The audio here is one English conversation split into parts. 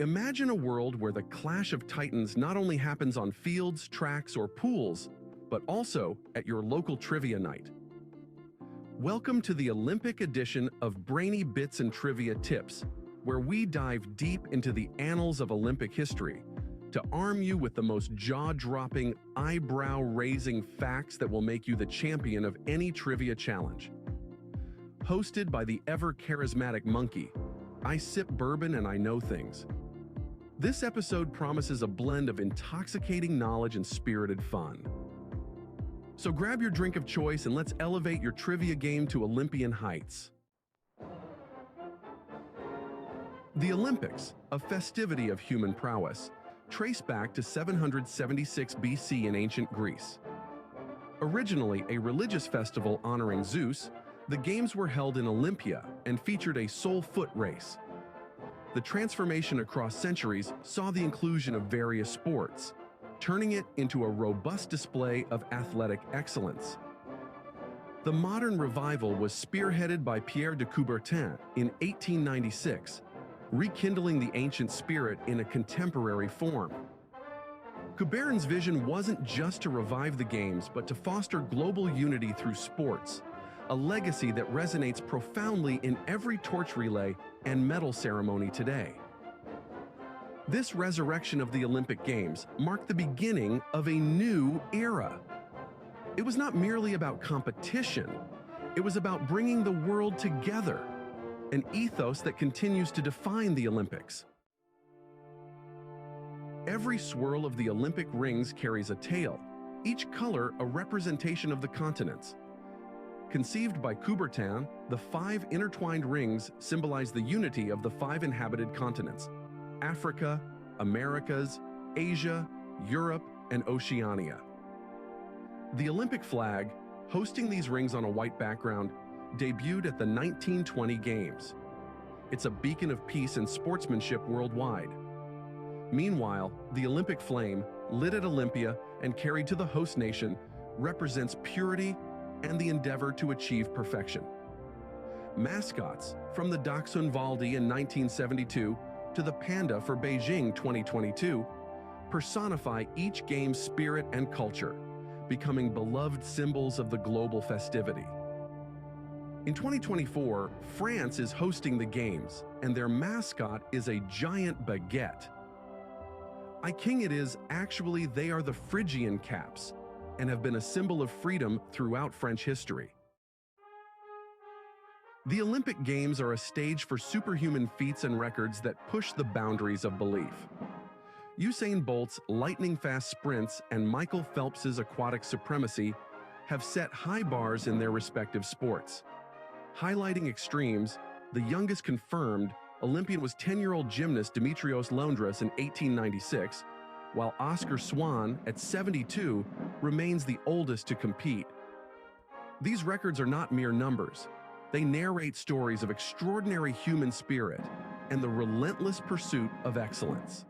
Imagine a world where the clash of titans not only happens on fields, tracks, or pools, but also at your local trivia night. Welcome to the Olympic edition of Brainy Bits and Trivia Tips, where we dive deep into the annals of Olympic history to arm you with the most jaw-dropping, eyebrow-raising facts that will make you the champion of any trivia challenge. Hosted by the ever-charismatic Monkey, I sip bourbon and I know things. This episode promises a blend of intoxicating knowledge and spirited fun. So grab your drink of choice and let's elevate your trivia game to Olympian heights. The Olympics, a festivity of human prowess, trace back to 776 BC in ancient Greece. Originally a religious festival honoring Zeus, the Games were held in Olympia and featured a sole foot race. The transformation across centuries saw the inclusion of various sports, turning it into a robust display of athletic excellence. The modern revival was spearheaded by Pierre de Coubertin in 1896, rekindling the ancient spirit in a contemporary form. Coubertin's vision wasn't just to revive the Games, but to foster global unity through sports, a legacy that resonates profoundly in every torch relay and medal ceremony today. This resurrection of the Olympic Games marked the beginning of a new era. It was not merely about competition, it was about bringing the world together, an ethos that continues to define the Olympics. Every swirl of the Olympic rings carries a tale, each color a representation of the continents. Conceived by Coubertin, the 5 intertwined rings symbolize the unity of the 5 inhabited continents: Africa, Americas, Asia, Europe, and Oceania. The Olympic flag, hosting these rings on a white background, debuted at the 1920 Games. It's a beacon of peace and sportsmanship worldwide. Meanwhile, the Olympic flame, lit at Olympia and carried to the host nation, represents purity and the endeavor to achieve perfection. Mascots, from the Dachshund Waldi in 1972 to the panda for Beijing 2022, personify each game's spirit and culture, becoming beloved symbols of the global festivity. In 2024, France is hosting the Games, and their mascot is a giant baguette. I King it is, actually they are the Phrygian caps, and have been a symbol of freedom throughout French history. The Olympic Games are a stage for superhuman feats and records that push the boundaries of belief. Usain Bolt's lightning-fast sprints and Michael Phelps's aquatic supremacy have set high bars in their respective sports. Highlighting extremes, the youngest confirmed Olympian was 10-year-old gymnast Dimitrios Londras in 1896, while Oscar Swan, at 72, remains the oldest to compete. These records are not mere numbers. They narrate stories of extraordinary human spirit and the relentless pursuit of excellence.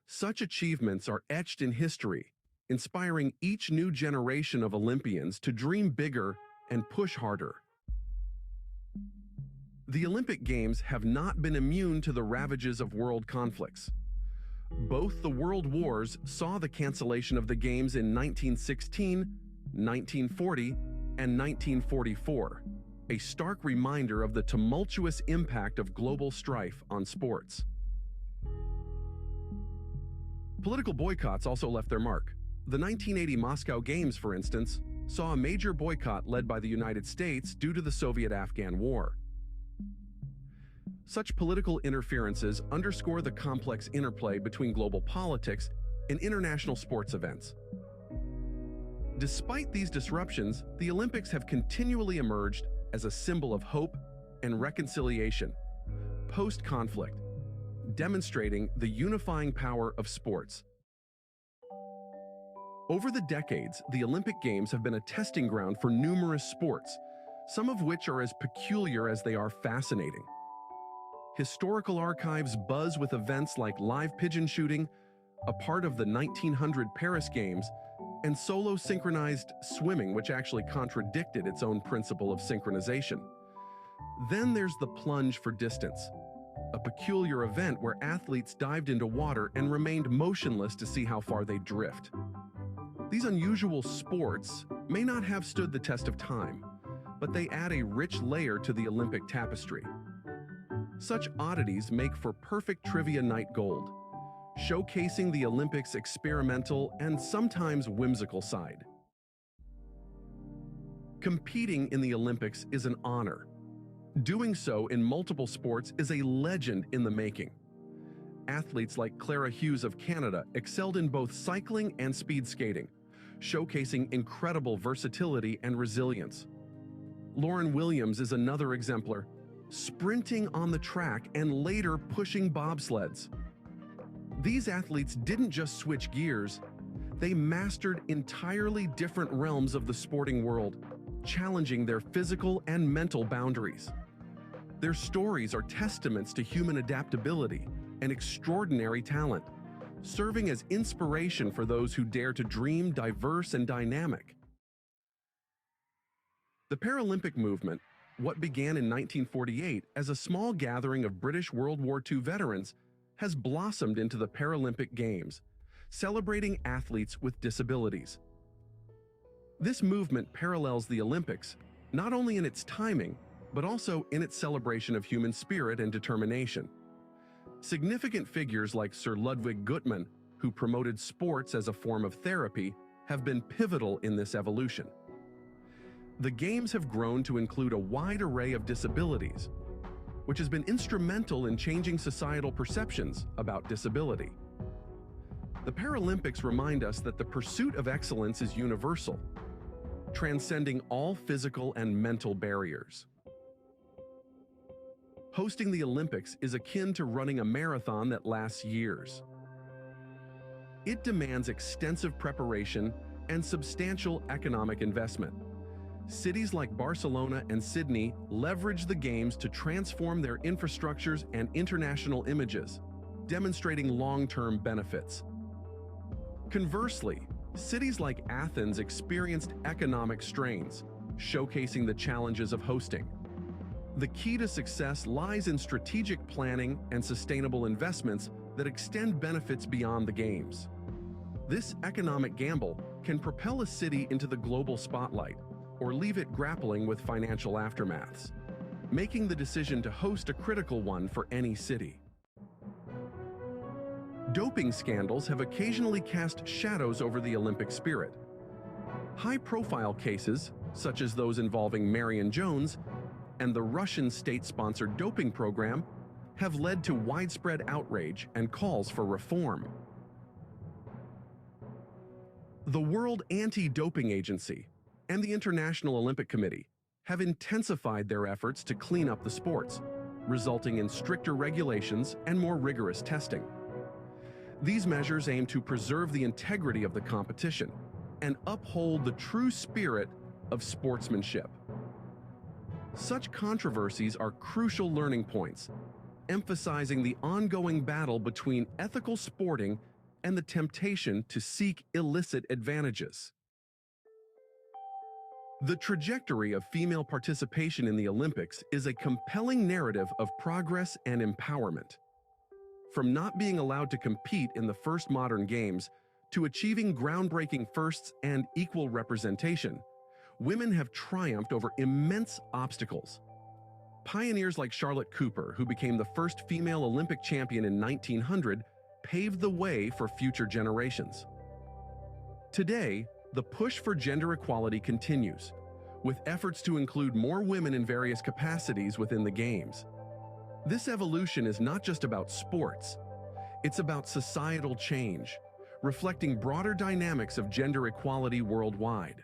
Such achievements are etched in history, inspiring each new generation of Olympians to dream bigger and push harder. The Olympic Games have not been immune to the ravages of world conflicts. Both the World Wars saw the cancellation of the Games in 1916, 1940, and 1944, a stark reminder of the tumultuous impact of global strife on sports. Political boycotts also left their mark. The 1980 Moscow Games, for instance, saw a major boycott led by the United States due to the Soviet-Afghan War. Such political interferences underscore the complex interplay between global politics and international sports events. Despite these disruptions, the Olympics have continually emerged as a symbol of hope and reconciliation, post-conflict, demonstrating the unifying power of sports. Over the decades, the Olympic Games have been a testing ground for numerous sports, some of which are as peculiar as they are fascinating. Historical archives buzz with events like live pigeon shooting, a part of the 1900 Paris Games, and solo synchronized swimming, which actually contradicted its own principle of synchronization. Then there's the plunge for distance. a peculiar event where athletes dived into water and remained motionless to see how far they'd drift. These unusual sports may not have stood the test of time, but they add a rich layer to the Olympic tapestry. Such oddities make for perfect trivia night gold, showcasing the Olympics' experimental and sometimes whimsical side. Competing in the Olympics is an honor. Doing so in multiple sports is a legend in the making. Athletes like Clara Hughes of Canada excelled in both cycling and speed skating, showcasing incredible versatility and resilience. Lauren Williams is another exemplar, sprinting on the track and later pushing bobsleds. These athletes didn't just switch gears, they mastered entirely different realms of the sporting world, challenging their physical and mental boundaries. Their stories are testaments to human adaptability and extraordinary talent, serving as inspiration for those who dare to dream diverse and dynamic. The Paralympic Movement, what began in 1948 as a small gathering of British World War II veterans, has blossomed into the Paralympic Games, celebrating athletes with disabilities. This movement parallels the Olympics, not only in its timing, but also in its celebration of human spirit and determination. Significant figures like Sir Ludwig Guttmann, who promoted sports as a form of therapy, have been pivotal in this evolution. The Games have grown to include a wide array of disabilities, which has been instrumental in changing societal perceptions about disability. The Paralympics remind us that the pursuit of excellence is universal, transcending all physical and mental barriers. Hosting the Olympics is akin to running a marathon that lasts years. It demands extensive preparation and substantial economic investment. Cities like Barcelona and Sydney leverage the Games to transform their infrastructures and international images, demonstrating long-term benefits. Conversely, cities like Athens experienced economic strains, showcasing the challenges of hosting. The key to success lies in strategic planning and sustainable investments that extend benefits beyond the Games. This economic gamble can propel a city into the global spotlight or leave it grappling with financial aftermaths, making the decision to host a critical one for any city. Doping scandals have occasionally cast shadows over the Olympic spirit. High-profile cases, such as those involving Marion Jones and the Russian state-sponsored doping program, have led to widespread outrage and calls for reform. The World Anti-Doping Agency and the International Olympic Committee have intensified their efforts to clean up the sports, resulting in stricter regulations and more rigorous testing. These measures aim to preserve the integrity of the competition and uphold the true spirit of sportsmanship. Such controversies are crucial learning points, emphasizing the ongoing battle between ethical sporting and the temptation to seek illicit advantages. The trajectory of female participation in the Olympics is a compelling narrative of progress and empowerment. From not being allowed to compete in the first modern games to achieving groundbreaking firsts and equal representation, women have triumphed over immense obstacles. Pioneers like Charlotte Cooper, who became the first female Olympic champion in 1900, paved the way for future generations. Today, the push for gender equality continues, with efforts to include more women in various capacities within the Games. This evolution is not just about sports, it's about societal change, reflecting broader dynamics of gender equality worldwide.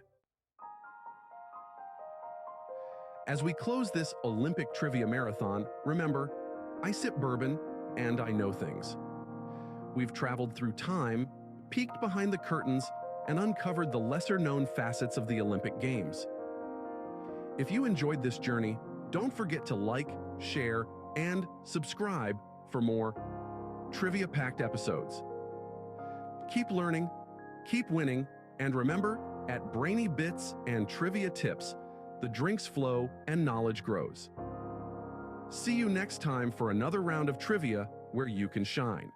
As we close this Olympic trivia marathon, remember, I sip bourbon and I know things. We've traveled through time, peeked behind the curtains, and uncovered the lesser-known facets of the Olympic Games. If you enjoyed this journey, don't forget to like, share, and subscribe for more trivia-packed episodes. Keep learning, keep winning, and remember, at Brainy Bits and Trivia Tips, the drinks flow and knowledge grows. See you next time for another round of trivia where you can shine.